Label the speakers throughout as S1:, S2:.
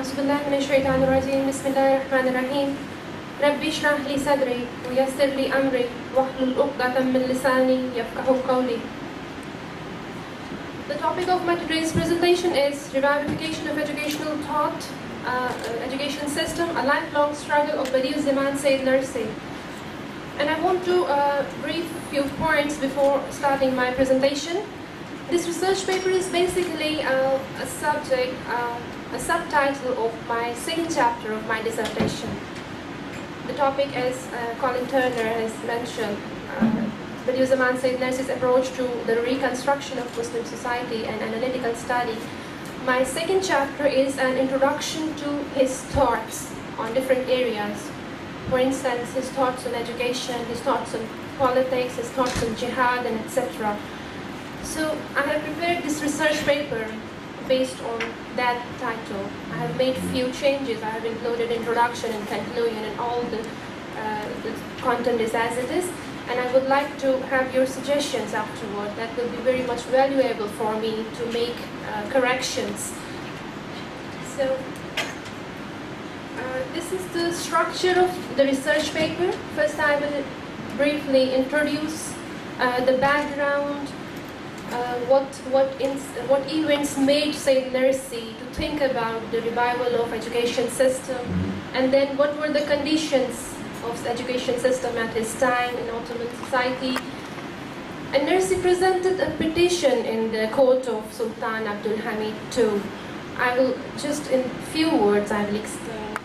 S1: أعوذ بالله من الشيطان الرجيم بسم الله الرحمن الرحيم رب اشرح لي صدري ويسر لي أمري واحلل عقدة من لساني يفقهوا قولي. The topic of my today's presentation is Revivification of Educational Thought, Education System, a lifelong struggle of Bediuzzaman Said Nursi. And I want to brief few points before starting my presentation. This research paper is basically a subtitle of my second chapter of my dissertation. The topic, as Colin Turner has mentioned, Bediuzzaman Said Nursi's approach to the reconstruction of Muslim society and analytical study. My second chapter is an introduction to his thoughts on different areas. For instance, his thoughts on education, his thoughts on politics, his thoughts on jihad, and etc. So I have prepared this research paper based on that title. I have made few changes. I have included introduction and conclusion, and all the content is as it is. And I would like to have your suggestions afterward. That will be very much valuable for me to make corrections. So this is the structure of the research paper. First, I will briefly introduce the background. What events made Said Nursi to think about the revival of education system, and then what were the conditions of the education system at his time in Ottoman society. And Nursi presented a petition in the court of Sultan Abdul Hamid II. I will just in few words I will explain.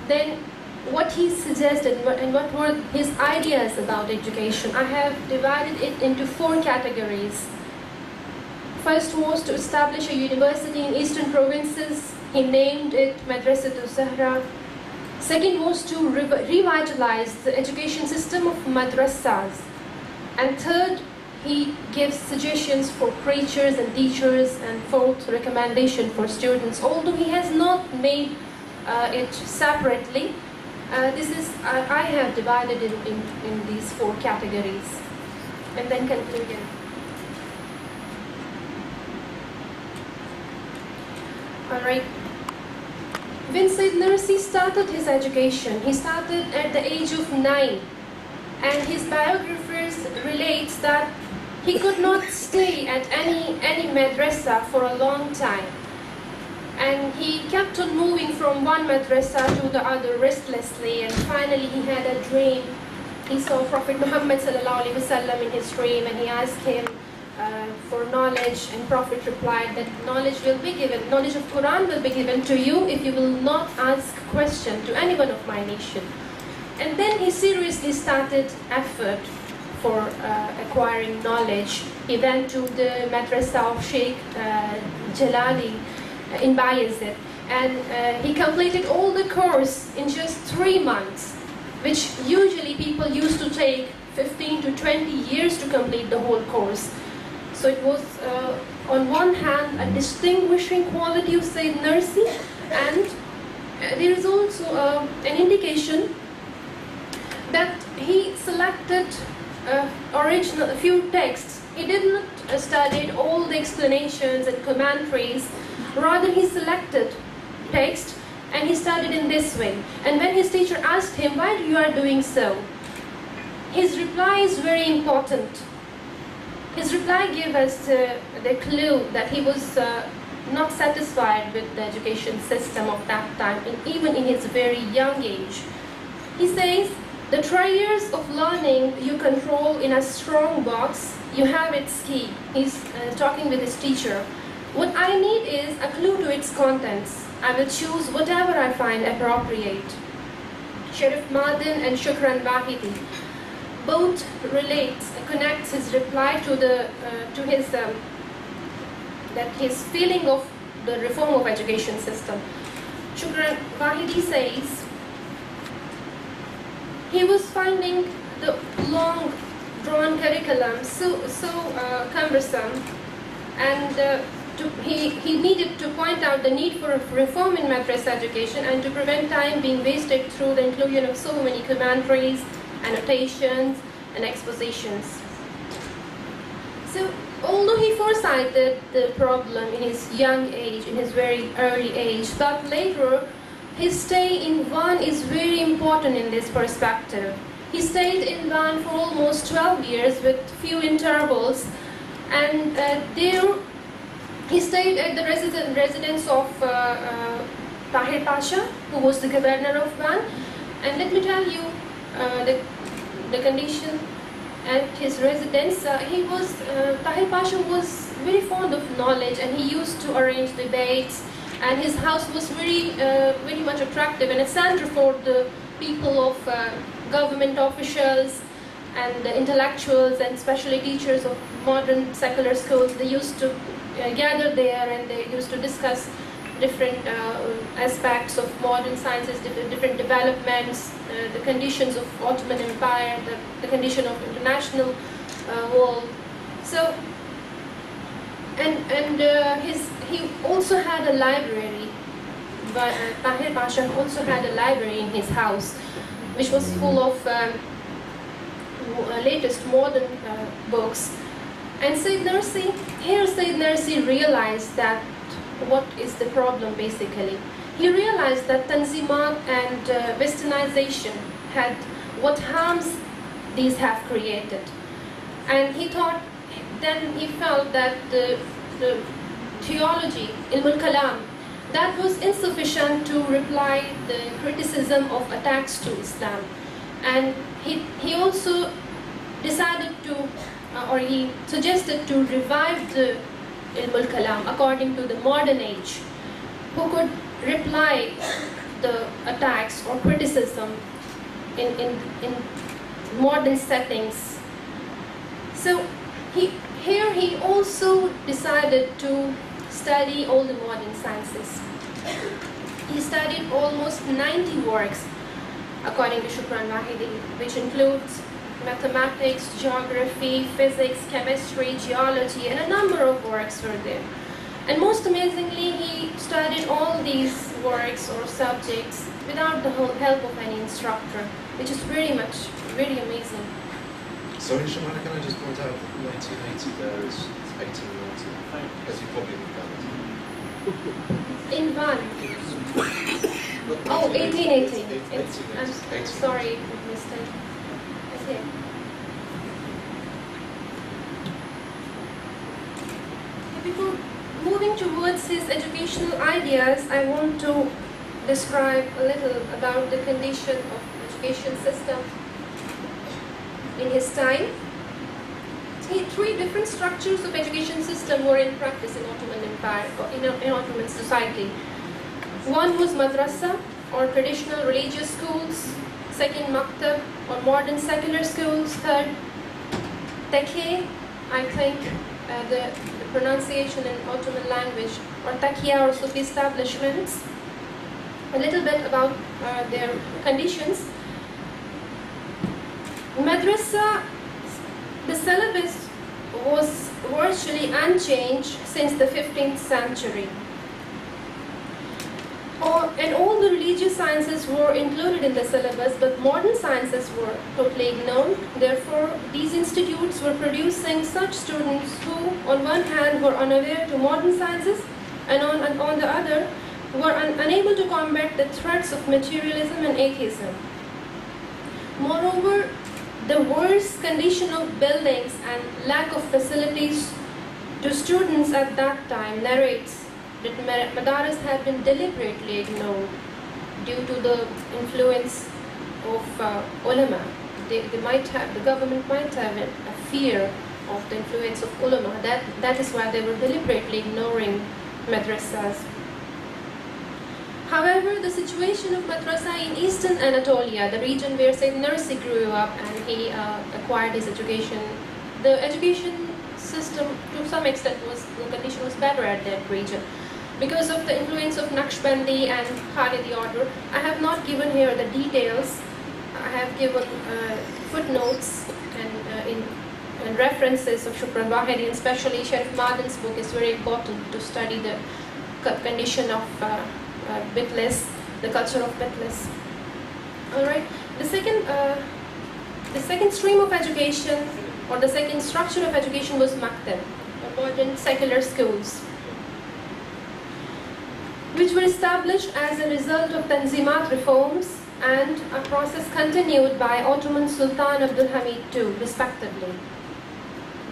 S1: Then what he suggested and what were his ideas about education. I have divided it into 4 categories. First was to establish a university in eastern provinces. He named it Madrasatul Zahra. Second was to revitalize the education system of madrasas. And third, he gives suggestions for preachers and teachers, and fourth, recommendation for students. Although he has not made it separately, I have divided it in these 4 categories. And then conclusion. Alright. When Said Nursi started his education, he started at the age of 9. And his biographers relate that he could not stay at any madrasa for a long time. And he kept on moving from one madrasa to the other restlessly, and finally he had a dream. He saw Prophet Muhammad ﷺ in his dream, and he asked him for knowledge, and Prophet replied that knowledge will be given, knowledge of Quran will be given to you if you will not ask question to anyone of my nation. And then he seriously started effort for acquiring knowledge. He went to the madrasa of Sheikh Jalali in Bayezid, and he completed all the course in just 3 months, which usually people used to take 15 to 20 years to complete the whole course. So it was on one hand a distinguishing quality of Said Nursi, and there is also an indication that he selected a few texts. He did not study all the explanations and commentaries. Rather, he selected text and he studied in this way. And when his teacher asked him, why you are doing so? His reply is very important. His reply gave us the clue that he was not satisfied with the education system of that time, even in his very young age. He says, the treasures of learning you control in a strong box, you have its key. He's talking with his teacher. What I need is a clue to its contents. I will choose whatever I find appropriate. Sharif Madin and Shukran Wahidi both connects his reply to his feeling of the reform of education system. Shukran Wahidi says he was finding the long drawn curriculum so cumbersome, and he needed to point out the need for reform in madrasa education and to prevent time being wasted through the inclusion of so many commentaries, annotations, and expositions. So, although he foresighted the problem in his young age, in his very early age, but later his stay in Van is very important in this perspective. He stayed in Van for almost 12 years with few intervals, and there he stayed at the residence of Tahir Pasha, who was the governor of Van. And let me tell you the condition at his residence. Tahir Pasha was very fond of knowledge, and he used to arrange debates, and his house was very much attractive and a center for the people of government officials and the intellectuals, and especially teachers of modern secular schools. They used to gather there, and they used to discuss different aspects of modern sciences, different developments, the conditions of Ottoman Empire, the condition of international world. So, he also had a library. But Tahir Pasha also had a library in his house, which was full of latest modern books. And Sayyid Nursi realized that what is the problem basically. He realized that Tanzimat and westernization had what harms these have created. And he felt that the theology, Ilm al-Kalam, that was insufficient to reply the criticism of attacks to Islam. And he also decided to, or he suggested to revive the Ilm al-Kalam according to the modern age, who could reply the attacks or criticism in modern settings. So he also decided to study all the modern sciences. He studied almost 90 works according to Shukran Wahidi, which includes mathematics, geography, physics, chemistry, geology, and a number of works were there. And most amazingly, he studied all these works or subjects without the help of any instructor, which is very amazing.
S2: Sorry, Shumaila, can I just point out that 1980 there is 1890, as you probably have done.
S1: In Van. Oh, 1880. I'm sorry, mistake. Okay. Before moving towards his educational ideas, I want to describe a little about the condition of education system in his time. Three different structures of education system were in practice in Ottoman Empire, or in Ottoman society. One was madrasa, or traditional religious schools. Second, maktab, or modern secular schools. Third, takhe, I think the pronunciation in Ottoman language, or takia, or Sufi establishments. A little bit about their conditions. Madrasa, the syllabus was virtually unchanged since the 15th century. And all the religious sciences were included in the syllabus, but modern sciences were totally ignored. Therefore, these institutes were producing such students who, on one hand, were unaware to modern sciences, and on the other, were unable to combat the threats of materialism and atheism. Moreover, the worst condition of buildings and lack of facilities to students at that time narrates that madaris had been deliberately ignored due to the influence of ulama. The government might have a fear of the influence of ulama. That is why they were deliberately ignoring madrasas. However, the situation of madrasa in eastern Anatolia, the region where Sayyid Nursi grew up and he acquired his education, the education system to some extent the condition was better at that region. Because of the influence of Naqshbandi and Khalidi order, I have not given here the details. I have given footnotes and references of Shukran Wahidi, and especially Sharif Madan's book is very important to study the condition of Bitlis, the culture of Bitlis. All right. The second stream of education or the second structure of education was maktab, or modern secular schools, which were established as a result of Tanzimat reforms and a process continued by Ottoman Sultan Abdul Hamid II, respectively.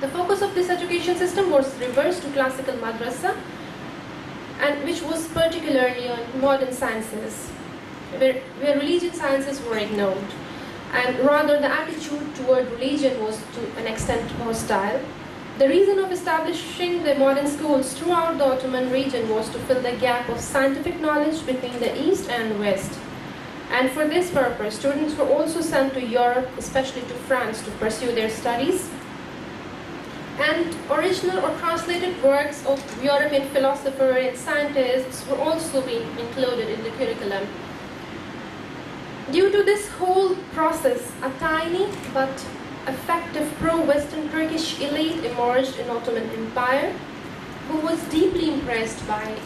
S1: The focus of this education system was reversed to classical madrasa, and which was particularly on modern sciences, where religion sciences were ignored, and rather the attitude toward religion was to an extent hostile. The reason of establishing the modern schools throughout the Ottoman region was to fill the gap of scientific knowledge between the East and West. And for this purpose, students were also sent to Europe, especially to France, to pursue their studies. And original or translated works of European philosophers and scientists were also being included in the curriculum. Due to this whole process, a tiny but effective pro-Western Turkish elite emerged in Ottoman Empire, who was deeply impressed by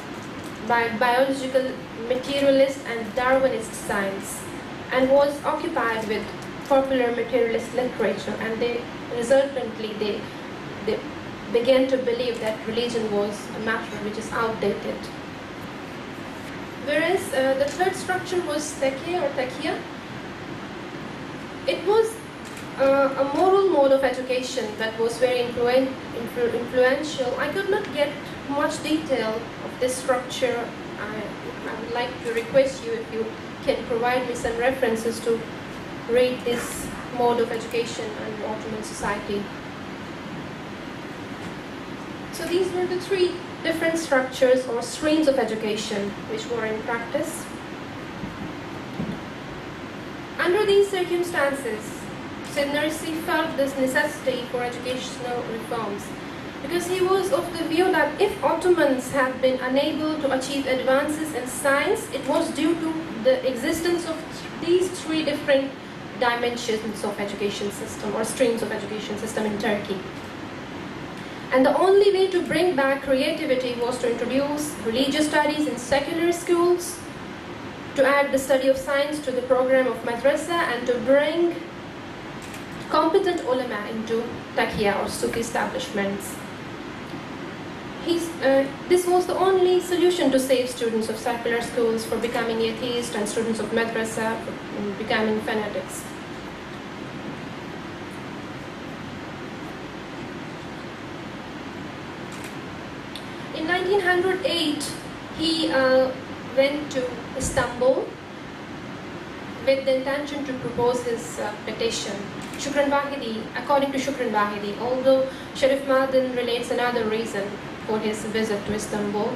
S1: biological, materialist and Darwinist science, and was occupied with popular materialist literature, and resultantly they began to believe that religion was a matter which is outdated. Whereas the third structure was taqiyya or taqiyya. It was a moral mode of education that was very influential. I could not get much detail of this structure. I would like to request you if you can provide me some references to read this mode of education in Ottoman society. So these were the three different structures or streams of education which were in practice. Under these circumstances, Said Nursi felt this necessity for educational reforms because he was of the view that if Ottomans had been unable to achieve advances in science, it was due to the existence of these three different dimensions of education system or streams of education system in Turkey. And the only way to bring back creativity was to introduce religious studies in secular schools, to add the study of science to the program of madrasa, and to bring competent ulama into taqiyya or Sufi establishments. This was the only solution to save students of secular schools from becoming atheists and students of madrasa from becoming fanatics. In 1908, he went to Istanbul with the intention to propose his petition. Shukran Wahidi, according to Shukran Wahidi, although Sharif Madin relates another reason for his visit to Istanbul,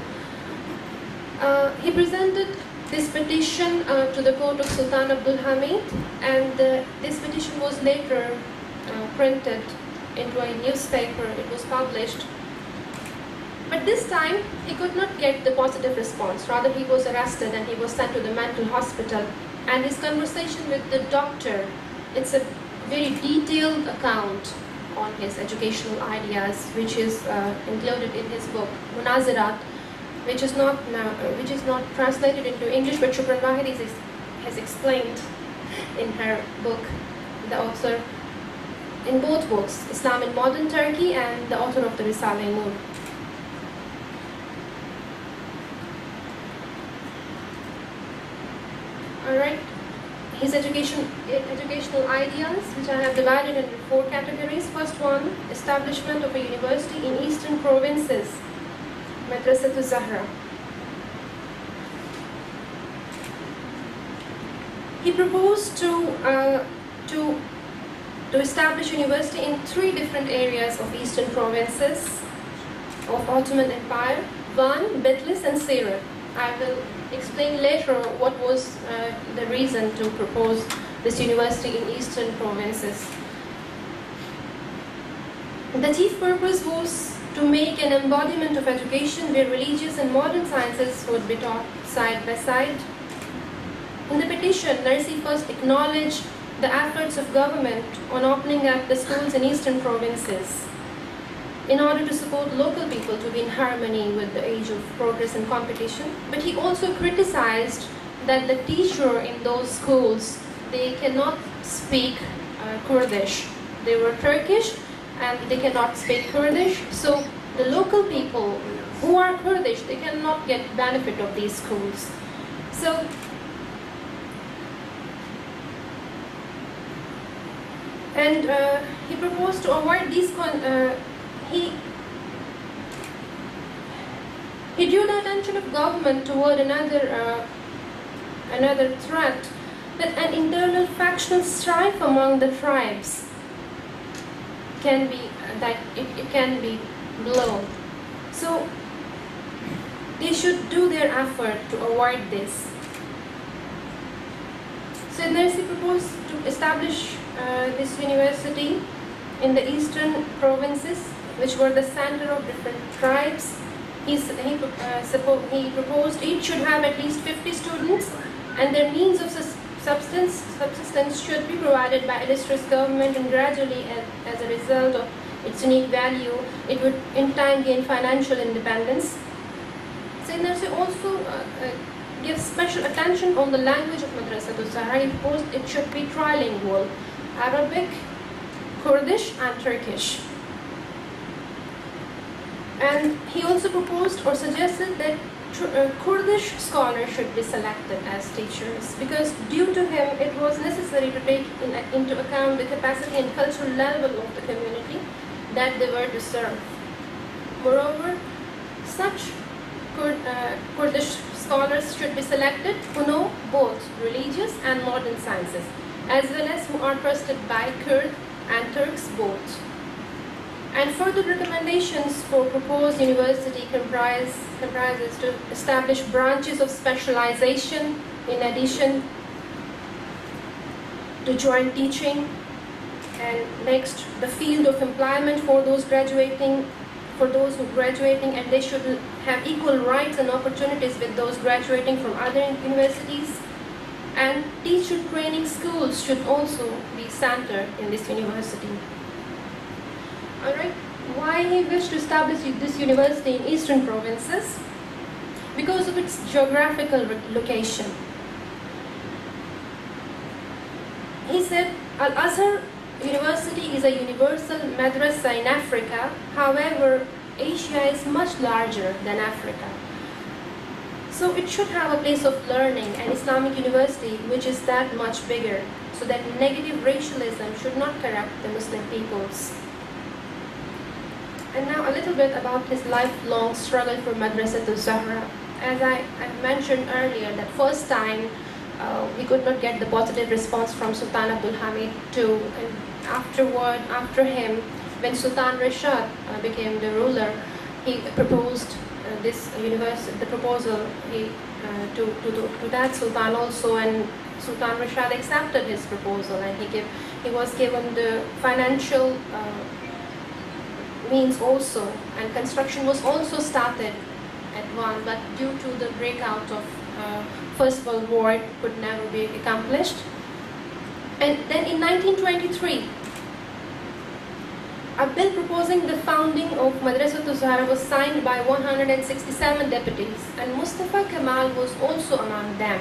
S1: he presented this petition to the court of Sultan Abdul Hamid, and this petition was later printed into a newspaper. It was published. But this time, he could not get the positive response. Rather, he was arrested and he was sent to the mental hospital. And his conversation with the doctor, it's a very detailed account on his educational ideas, which is included in his book, Munazirat, which is not translated into English, but Shukran Wahidi has explained in her book, the author, in both books, Islam in Modern Turkey and the author of the Risale-i. Alright, his educational ideas, which I have divided into 4 categories. First one, establishment of a university in eastern provinces, Madrasat al-Zahra. He proposed to establish a university in 3 different areas of eastern provinces of Ottoman Empire. One, Bitlis and Sirat. I will explain later what was the reason to propose this university in eastern provinces. The chief purpose was to make an embodiment of education where religious and modern sciences would be taught side by side. In the petition, Nursi first acknowledged the efforts of government on opening up the schools in eastern provinces in order to support local people to be in harmony with the age of progress and competition. But he also criticized that the teacher in those schools, they cannot speak Kurdish. They were Turkish, and they cannot speak Kurdish. So the local people who are Kurdish, they cannot get benefit of these schools. So he proposed to avoid these. He drew the attention of government toward another threat, that an internal factional strife among the tribes can be it can be blown. So they should do their effort to avoid this. So Nursi proposed to establish this university in the eastern provinces, which were the center of different tribes. He proposed each should have at least 50 students, and their means of subsistence should be provided by illustrious government, and gradually, as a result of its unique value, it would in time gain financial independence. Sayyid Nursi also gives special attention on the language of Madrasatul Zahra. He proposed it should be trilingual: Arabic, Kurdish, and Turkish. And he also proposed or suggested that Kurdish scholars should be selected as teachers, because due to him it was necessary to take into account the capacity and cultural level of the community that they were to serve. Moreover, such Kurdish scholars should be selected who know both religious and modern sciences, as well as who are trusted by Kurd and Turks both. And further recommendations for proposed university comprises to establish branches of specialization in addition to joint teaching, and next the field of employment for those graduating, and they should have equal rights and opportunities with those graduating from other universities. And teacher training schools should also be centered in this university. Alright, why he wished to establish this university in eastern provinces? Because of its geographical location. He said, Al-Azhar University is a universal madrasa in Africa. However, Asia is much larger than Africa. So it should have a place of learning, an Islamic university which is that much bigger, so that negative racialism should not corrupt the Muslim peoples. And now a little bit about his lifelong struggle for Madrasatul Zahra. As I mentioned earlier, that first time we could not get the positive response from Sultan Abdul Hamid II, and after him, when Sultan Rashad became the ruler, he proposed the proposal to that Sultan also, and Sultan Rashad accepted his proposal, and he was given the financial means also, and construction was also started at one, but due to the breakout of First World War, it could never be accomplished. And then in 1923, a bill proposing the founding of Madrasatul Zahra was signed by 167 deputies, and Mustafa Kemal was also among them.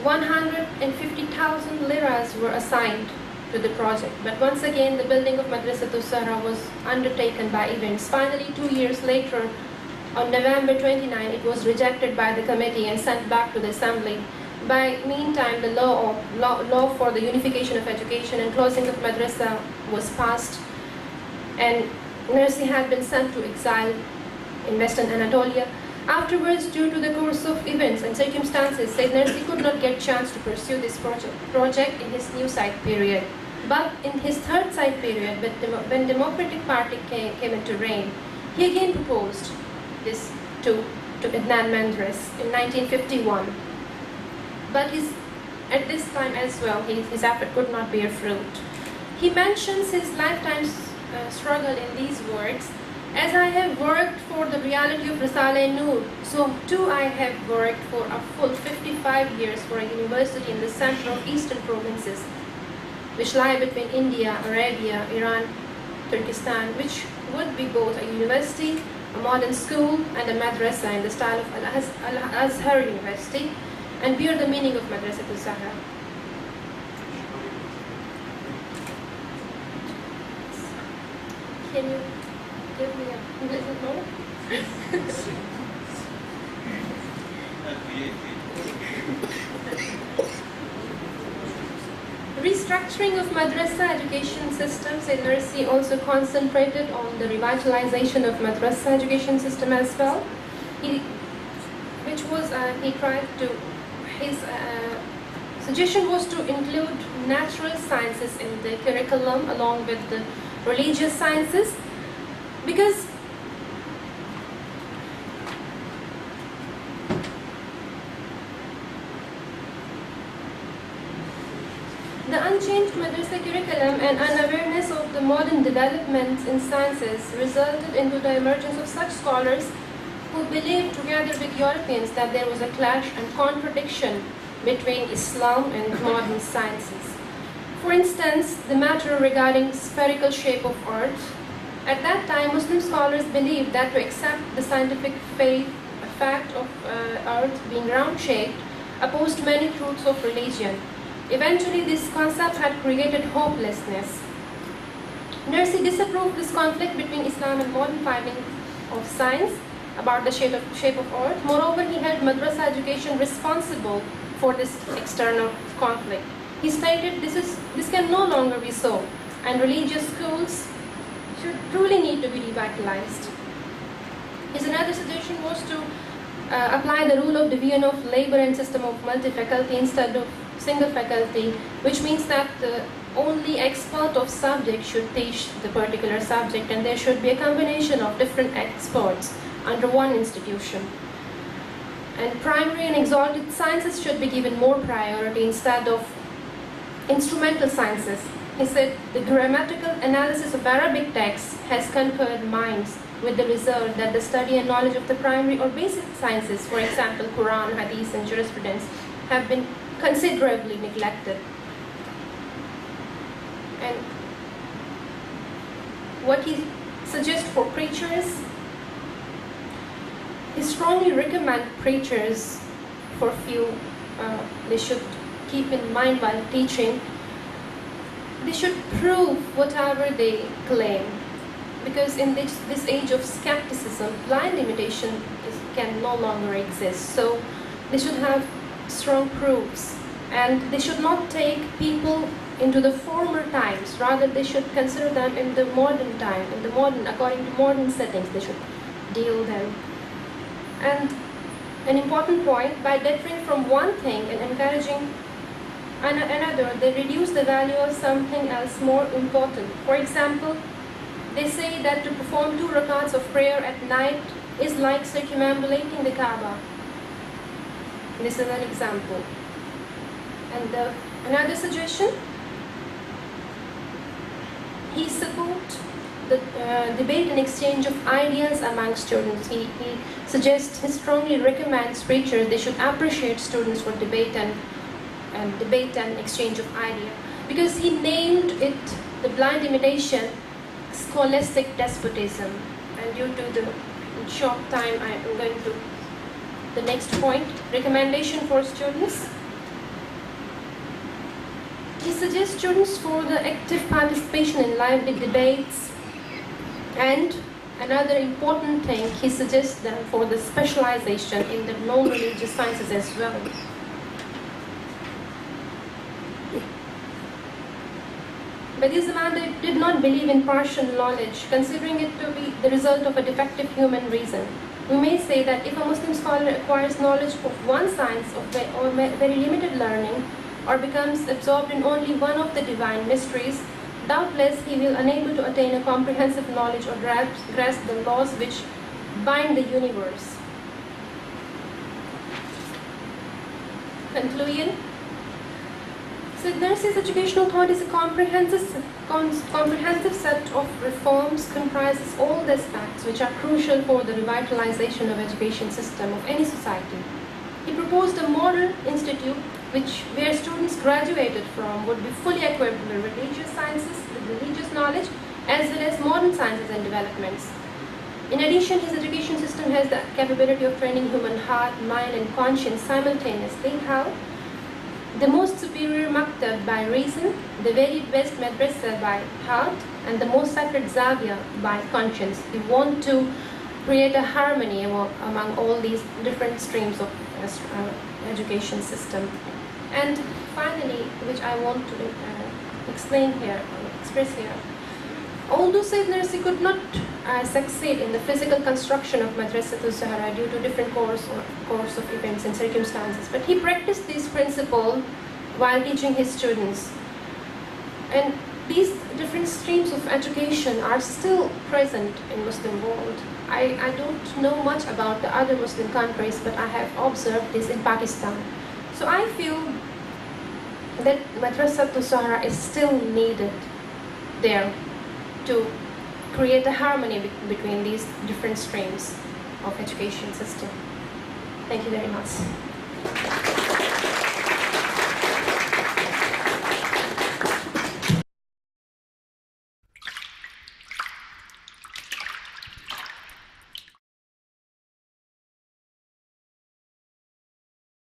S1: 150,000 liras were assigned to the project, but once again the building of Madrasatul Zahra was undertaken by events. Finally, 2 years later, on November 29, it was rejected by the committee and sent back to the assembly. By meantime, the law for the unification of education and closing of madrasa was passed, and Nursi had been sent to exile in Western Anatolia. Afterwards, due to the course of events and circumstances, Sayyid Nursi could not get chance to pursue this project in his new side period. But in his third side period, when Democratic Party came into reign, he again proposed this to Adnan Menderes in 1951. But at this time as well, his effort could not bear fruit. He mentions his lifetime struggle in these words: as I have worked for the reality of Risale-i, so too I have worked for a full 55 years for a university in the center of eastern provinces, which lie between India, Arabia, Iran, Turkestan, which would be both a university, a modern school, and a madrasa in the style of Al-Azhar University, and bear the meaning of Madrasatul Zahra. Can you give me a little more? Restructuring of madrasa education systems in Nursi also concentrated on the revitalization of madrasa education system as well. His suggestion was to include natural sciences in the curriculum along with the religious sciences, because the unchanged madrasa curriculum and unawareness of the modern developments in sciences resulted into the emergence of such scholars who believed, together with Europeans, that there was a clash and contradiction between Islam and modern sciences. For instance, the matter regarding spherical shape of earth. At that time, Muslim scholars believed that to accept the scientific fact of earth being round-shaped opposed many truths of religion. Eventually, this concept had created hopelessness. Nursi disapproved this conflict between Islam and modern findings of science about the shape of earth. Moreover, he held madrasa education responsible for this external conflict. He stated this can no longer be so, and religious schools should truly need to be revitalized. His another suggestion was to apply the rule of division of labor and system of multi-faculty instead of single faculty, which means that only expert of subject should teach the particular subject, and there should be a combination of different experts under one institution. And primary and exalted sciences should be given more priority instead of instrumental sciences. He said the grammatical analysis of Arabic texts has conquered minds, with the result that the study and knowledge of the primary or basic sciences, for example, Quran, Hadith, and jurisprudence, have been considerably neglected. And what he suggests for preachers, he strongly recommends preachers for few, they should keep in mind while teaching, they should prove whatever they claim. Because in this age of skepticism, blind imitation can no longer exist. So they should have strong proofs, and they should not take people into the former times. Rather, they should consider them in the modern time, according to modern settings. They should deal them. And an important point, by differing from one thing and encouraging another, they reduce the value of something else more important. For example, they say that to perform 2 rakats of prayer at night is like circumambulating the Kaaba. This is an example. And another suggestion, he supports the debate and exchange of ideas among students. He strongly recommends preachers they should appreciate students for debate and exchange of ideas, because he named it the blind imitation scholastic despotism. And due to the short time, I am going to the next point, recommendation for students. He suggests students for the active participation in lively debates, and another important thing, he suggests them for the specialization in the non-religious sciences as well. Bediuzzaman did not believe in partial knowledge, considering it to be the result of a defective human reason. We may say that if a Muslim scholar acquires knowledge of one science or very limited learning, or becomes absorbed in only one of the divine mysteries, doubtless he will unable to attain a comprehensive knowledge or grasp the laws which bind the universe. Conclusion. So Nursi's educational thought is a comprehensive set of reforms, comprises all the aspects which are crucial for the revitalization of education system of any society. He proposed a model institute where students graduated from would be fully equipped with religious sciences, with religious knowledge, as well as modern sciences and developments. In addition, his education system has the capability of training human heart, mind, and conscience simultaneously. How? the most superior maktab by reason, the very best madrasa by heart, and the most sacred zavia by conscience. We want to create a harmony among all these different streams of education system. And finally, which I want to explain here, or express here, although Sayyid Nursi could not succeed in the physical construction of Madrasatul Zahra due to different course of events and circumstances, but he practiced this principle while teaching his students. And these different streams of education are still present in Muslim world. I don't know much about the other Muslim countries, but I have observed this in Pakistan. So I feel that Madrasatul Zahra is still needed there to create a harmony between these different streams of education system. Thank you very much.